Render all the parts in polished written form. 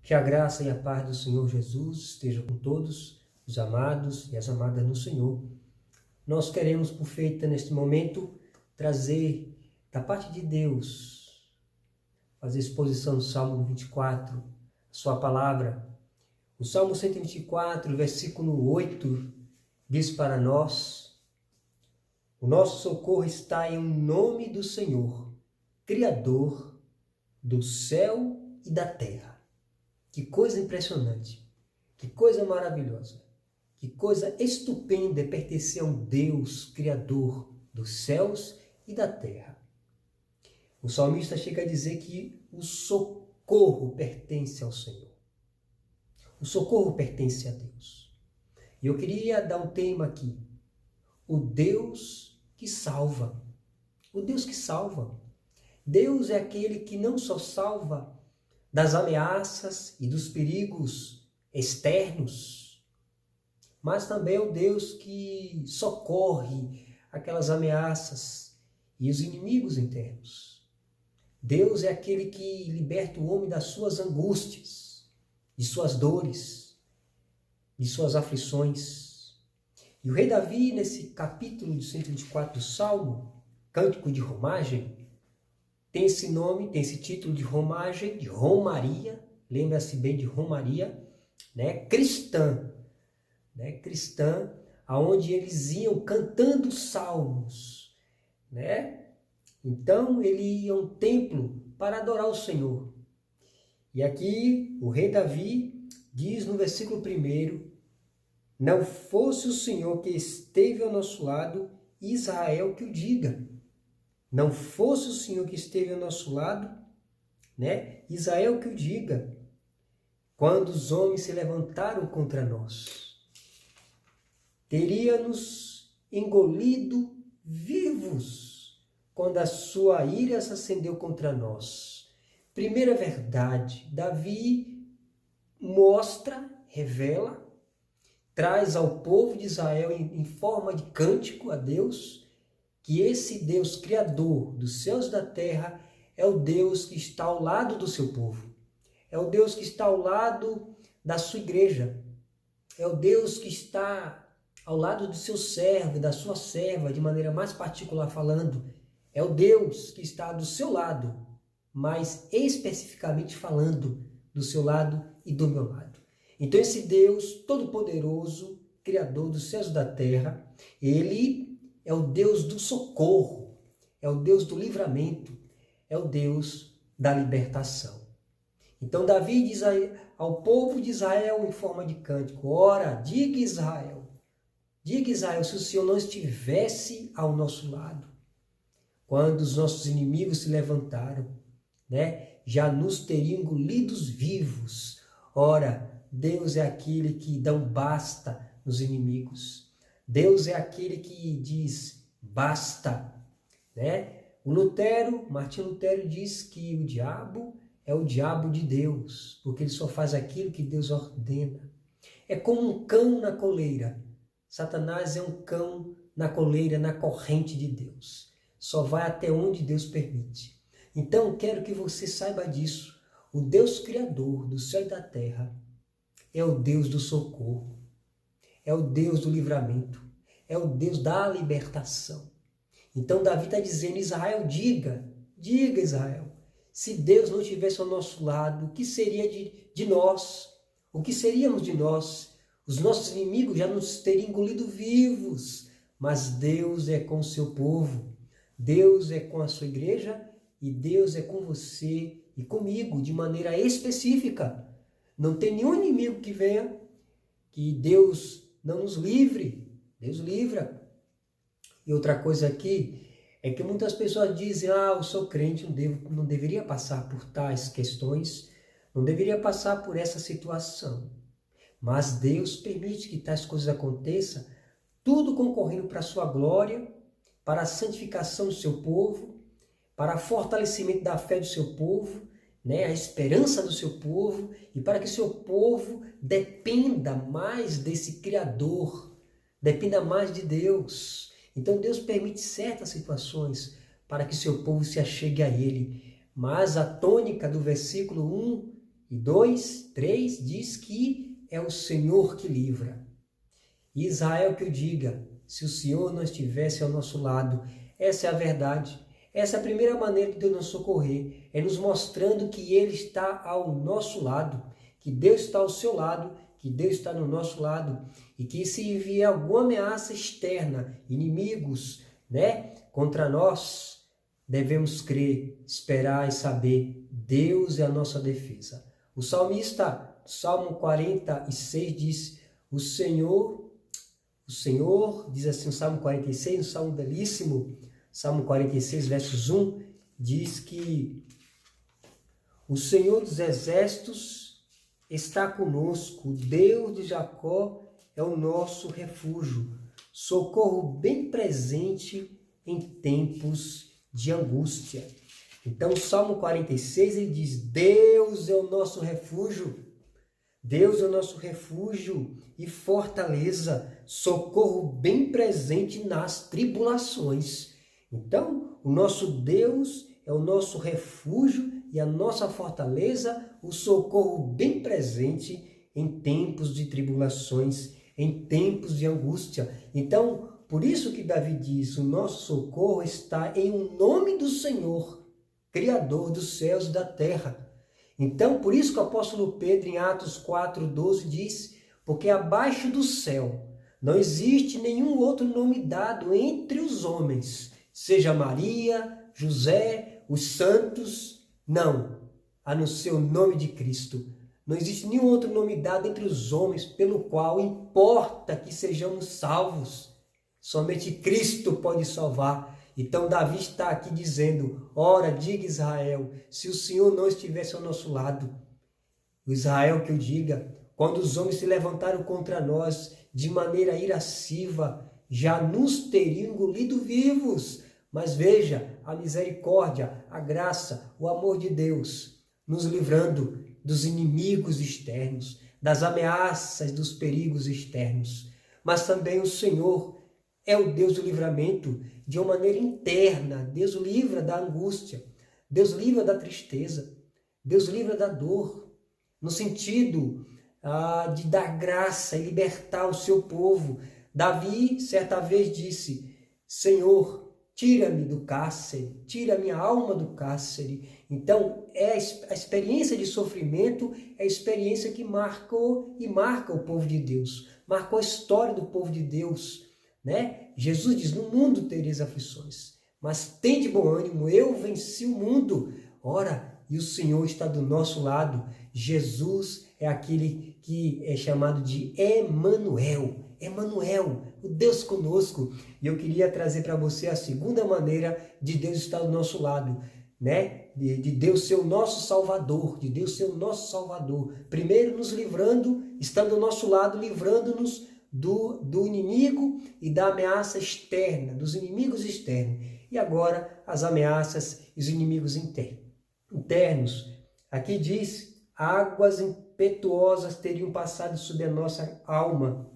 Que a graça e a paz do Senhor Jesus estejam com todos os amados e as amadas no Senhor. Nós queremos, por feita neste momento, trazer da parte de Deus, fazer exposição do Salmo 24, a sua palavra. O Salmo 124, versículo 8, diz para nós: o nosso socorro está em nome do Senhor, Criador do céu e da terra. Que coisa impressionante, que coisa maravilhosa, que coisa estupenda é pertencer a um Deus Criador dos céus e da terra. O salmista chega a dizer que o socorro pertence ao Senhor. O socorro pertence a Deus. E eu queria dar um tema aqui: o Deus que salva. O Deus que salva. Deus é aquele que não só salva das ameaças e dos perigos externos, mas também é o Deus que socorre aquelas ameaças e os inimigos internos. Deus é aquele que liberta o homem das suas angústias, de suas dores, de suas aflições. E o rei Davi, nesse capítulo de 124 do Salmo, Cântico de Romagem, tem esse nome, tem esse título de romagem, de romaria, lembra-se bem de romaria, cristã, cristã, aonde eles iam cantando salmos, Então ele ia a um templo para adorar o Senhor. E aqui o rei Davi diz no versículo 1: não fosse o Senhor que esteve ao nosso lado, Israel que o diga. Não fosse o Senhor que esteve ao nosso lado, Israel que o diga, quando os homens se levantaram contra nós, teria-nos engolido vivos quando a sua ira se acendeu contra nós. Primeira verdade, Davi mostra, revela, traz ao povo de Israel em forma de cântico a Deus, que esse Deus criador dos céus e da terra é o Deus que está ao lado do seu povo. É o Deus que está ao lado da sua igreja. É o Deus que está ao lado do seu servo e da sua serva, de maneira mais particular falando. É o Deus que está do seu lado, mas especificamente falando do seu lado e do meu lado. Então esse Deus todo-poderoso, criador dos céus e da terra, ele é o Deus do socorro, é o Deus do livramento, é o Deus da libertação. Então Davi diz ao povo de Israel em forma de cântico: ora, diga Israel, se o Senhor não estivesse ao nosso lado, quando os nossos inimigos se levantaram, já nos teriam engolidos vivos. Ora, Deus é aquele que dá um basta nos inimigos. Deus é aquele que diz basta, O Martim Lutero diz que o diabo é o diabo de Deus, porque ele só faz aquilo que Deus ordena. É como um cão na coleira. Satanás é um cão na coleira, na corrente de Deus. Só vai até onde Deus permite. Então, quero que você saiba disso. O Deus Criador do céu e da terra é o Deus do socorro. É o Deus do livramento, é o Deus da libertação. Então Davi está dizendo: Israel, diga Israel, se Deus não estivesse ao nosso lado, o que seria de nós? O que seríamos de nós? Os nossos inimigos já nos teriam engolido vivos, mas Deus é com o seu povo, Deus é com a sua igreja e Deus é com você e comigo de maneira específica. Não tem nenhum inimigo que venha, que Deus não nos livre. Deus livra. E outra coisa aqui é que muitas pessoas dizem: eu sou crente, não deveria passar por tais questões, não deveria passar por essa situação. Mas Deus permite que tais coisas aconteçam, tudo concorrendo para a sua glória, para a santificação do seu povo, para o fortalecimento da fé do seu povo, a esperança do seu povo, e para que o seu povo dependa mais desse Criador, dependa mais de Deus. Então Deus permite certas situações para que seu povo se achegue a Ele. Mas a tônica do versículo 1 e 2, 3 diz que é o Senhor que livra. E Israel que o diga, se o Senhor não estivesse ao nosso lado. Essa é a verdade. Essa é a primeira maneira de Deus nos socorrer, é nos mostrando que Ele está ao nosso lado, que Deus está ao seu lado, que Deus está no nosso lado, e que se vier alguma ameaça externa, inimigos, contra nós, devemos crer, esperar e saber, Deus é a nossa defesa. O salmista, Salmo 46, diz, o Senhor, diz assim o Salmo 46, um salmo belíssimo, Salmo 46, versos 1, diz que o Senhor dos exércitos está conosco, o Deus de Jacó é o nosso refúgio, socorro bem presente em tempos de angústia. Então, o Salmo 46, ele diz, Deus é o nosso refúgio, Deus é o nosso refúgio e fortaleza, socorro bem presente nas tribulações. Então, o nosso Deus é o nosso refúgio e a nossa fortaleza, o socorro bem presente em tempos de tribulações, em tempos de angústia. Então, por isso que Davi diz, o nosso socorro está em o nome do Senhor, Criador dos céus e da terra. Então, por isso que o apóstolo Pedro, em Atos 4:12, diz, porque abaixo do céu não existe nenhum outro nome dado entre os homens, seja Maria, José, os santos, não, a não ser o nome de Cristo. Não existe nenhum outro nome dado entre os homens pelo qual importa que sejamos salvos. Somente Cristo pode salvar. Então Davi está aqui dizendo, ora, diga Israel, se o Senhor não estivesse ao nosso lado, o Israel que o diga, quando os homens se levantaram contra nós de maneira irasciva, já nos teriam engolido vivos. Mas veja a misericórdia, a graça, o amor de Deus, nos livrando dos inimigos externos, das ameaças, dos perigos externos. Mas também o Senhor é o Deus do livramento de uma maneira interna. Deus o livra da angústia, Deus livra da tristeza, Deus livra da dor, no sentido de dar graça e libertar o seu povo. Davi, certa vez, disse, Senhor, tira-me do cárcere, tira minha alma do cárcere. Então, a experiência de sofrimento é a experiência que marcou e marca o povo de Deus, marcou a história do povo de Deus. Jesus diz, no mundo tereis aflições, mas tende bom ânimo, eu venci o mundo. Ora, e o Senhor está do nosso lado. Jesus é aquele que é chamado de Emanuel, o Deus conosco. E eu queria trazer para você a segunda maneira de Deus estar do nosso lado, de Deus ser o nosso Salvador, de Deus ser o nosso Salvador. Primeiro nos livrando, estando ao nosso lado, livrando-nos do inimigo e da ameaça externa, dos inimigos externos. E agora as ameaças e os inimigos internos. Aqui diz, águas impetuosas teriam passado sobre a nossa alma.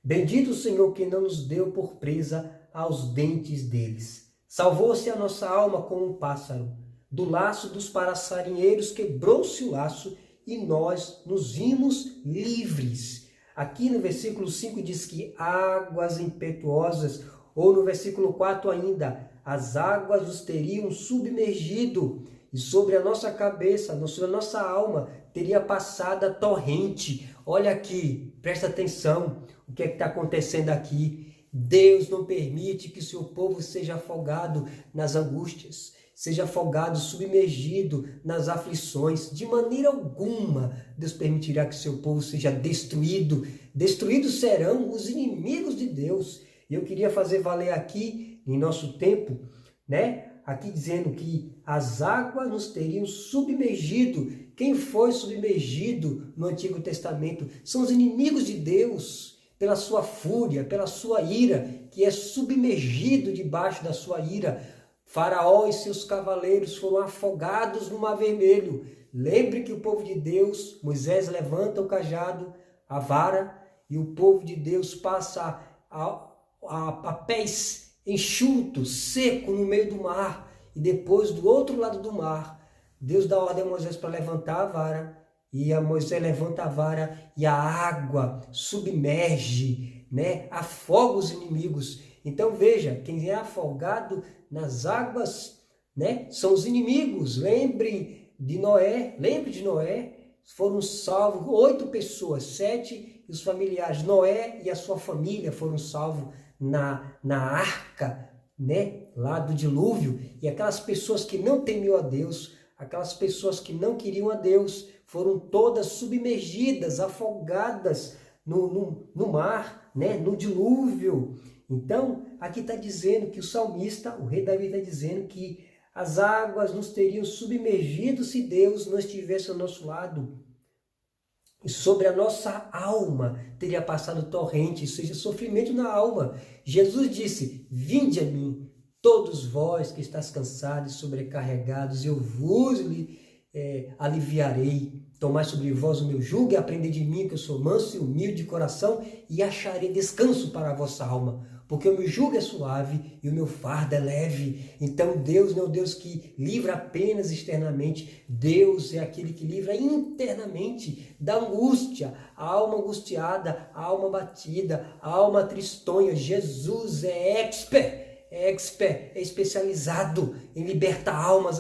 Bendito o Senhor que não nos deu por presa aos dentes deles. Salvou-se a nossa alma como um pássaro. Do laço dos passarinheiros quebrou-se o laço e nós nos vimos livres. Aqui no versículo 5 diz que águas impetuosas, ou no versículo 4 ainda, as águas os teriam submergido e sobre a nossa cabeça, sobre a nossa alma, teria passado a torrente. Olha aqui, presta atenção, o que é que está acontecendo aqui? Deus não permite que o seu povo seja afogado nas angústias, seja afogado, submergido nas aflições. De maneira alguma, Deus permitirá que o seu povo seja destruído. Destruídos serão os inimigos de Deus. E eu queria fazer valer aqui, em nosso tempo, aqui dizendo que as águas nos teriam submergido. Quem foi submergido no Antigo Testamento? São os inimigos de Deus, pela sua fúria, pela sua ira, que é submergido debaixo da sua ira. Faraó e seus cavaleiros foram afogados no Mar Vermelho. Lembre que o povo de Deus, Moisés levanta o cajado, a vara, e o povo de Deus passa a pés enxutos, seco no meio do mar. E depois, do outro lado do mar, Deus dá ordem a Moisés para levantar a vara, e a Moisés levanta a vara e a água submerge, né? Afoga os inimigos. Então veja, quem é afogado nas águas, né, são os inimigos. Lembre de Noé, foram salvos 8 pessoas, 7 e os familiares. Noé e a sua família foram salvos na arca, né, lá do dilúvio. E aquelas pessoas que não temiam a Deus, aquelas pessoas que não queriam a Deus, foram todas submergidas, afogadas no mar, né, no dilúvio. Então, aqui está dizendo que o salmista, o rei Davi está dizendo que as águas nos teriam submergido se Deus não estivesse ao nosso lado. E sobre a nossa alma teria passado torrente, ou seja, sofrimento na alma. Jesus disse, vinde a mim, todos vós que estáis cansados e sobrecarregados, eu vos aliviarei. Tomai sobre vós o meu jugo e aprendei de mim, que eu sou manso e humilde de coração, e acharei descanso para a vossa alma. Porque o meu jugo é suave e o meu fardo é leve. Então Deus não é o Deus que livra apenas externamente. Deus é aquele que livra internamente da angústia, a alma angustiada, a alma batida, a alma tristonha. Jesus é é especializado em libertar almas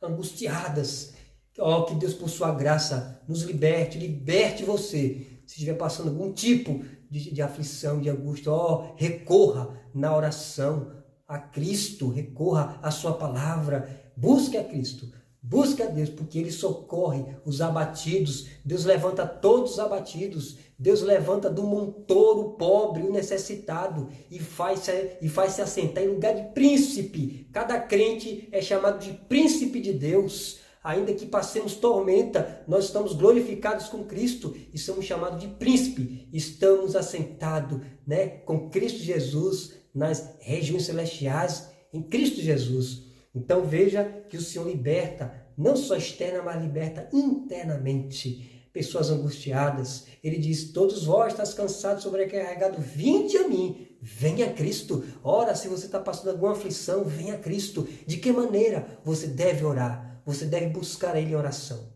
angustiadas. Oh, que Deus, por sua graça, nos liberte você. Se estiver passando algum tipo de aflição, de angústia, recorra na oração a Cristo, recorra à sua palavra, busque a Cristo, busque a Deus, porque Ele socorre os abatidos. Deus levanta todos os abatidos, Deus levanta do montouro o pobre, o necessitado, e faz-se assentar em lugar de príncipe. Cada crente é chamado de príncipe de Deus. Ainda que passemos tormenta, nós estamos glorificados com Cristo e somos chamados de príncipe. Estamos assentados, né, com Cristo Jesus nas regiões celestiais, em Cristo Jesus. Então veja que o Senhor liberta, não só externa, mas liberta internamente. Pessoas angustiadas, Ele diz, todos vós estáis cansados, sobrecarregados, vinde a mim, venha a Cristo. Ora, se você está passando alguma aflição, venha a Cristo. De que maneira você deve orar? Você deve buscar a Ele em oração.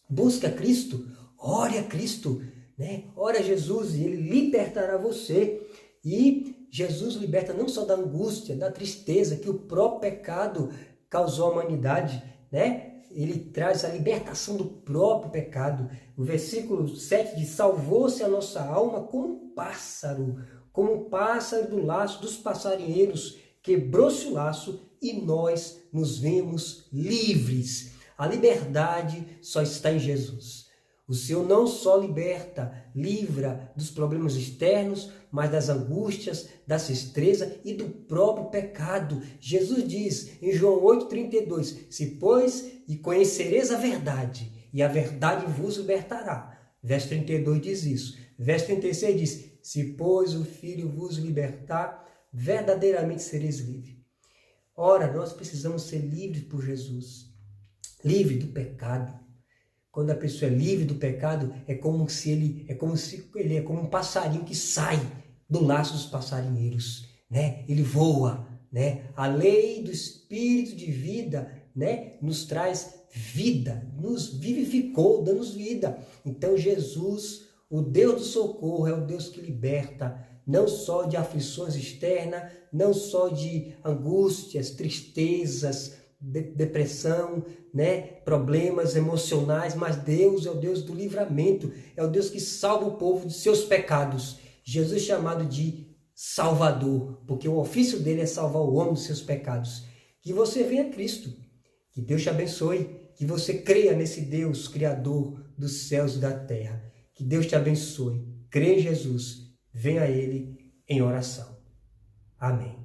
Busca Cristo, ore a Cristo, né? Ore a Jesus e Ele libertará você. E Jesus liberta não só da angústia, da tristeza que o próprio pecado causou à humanidade, né? Ele traz a libertação do próprio pecado. O versículo 7 diz, salvou-se a nossa alma como um pássaro do laço dos passarinheiros, quebrou-se o laço e nós nos vemos livres. A liberdade só está em Jesus. O Senhor não só livra dos problemas externos, mas das angústias, da tristeza e do próprio pecado. Jesus diz em João 8,32, se pois e conhecereis a verdade, e a verdade vos libertará. Verso 32 diz isso. Verso 36 diz, se pois o Filho vos libertar, verdadeiramente sereis livres. Ora, nós precisamos ser livres por Jesus, livre do pecado. Quando a pessoa é livre do pecado, é como um passarinho que sai do laço dos passarinheiros, né? Ele voa, né? A lei do Espírito de vida, né, nos traz vida, nos vivificou, dando-nos vida. Então Jesus, o Deus do socorro, é o Deus que liberta, não só de aflições externas, não só de angústias, tristezas, depressão, né, problemas emocionais, mas Deus é o Deus do livramento, é o Deus que salva o povo de seus pecados. Jesus é chamado de Salvador, porque o ofício dele é salvar o homem dos seus pecados. Que você venha a Cristo, que Deus te abençoe, que você creia nesse Deus, Criador dos céus e da terra. Que Deus te abençoe. Creia em Jesus. Venha a Ele em oração. Amém.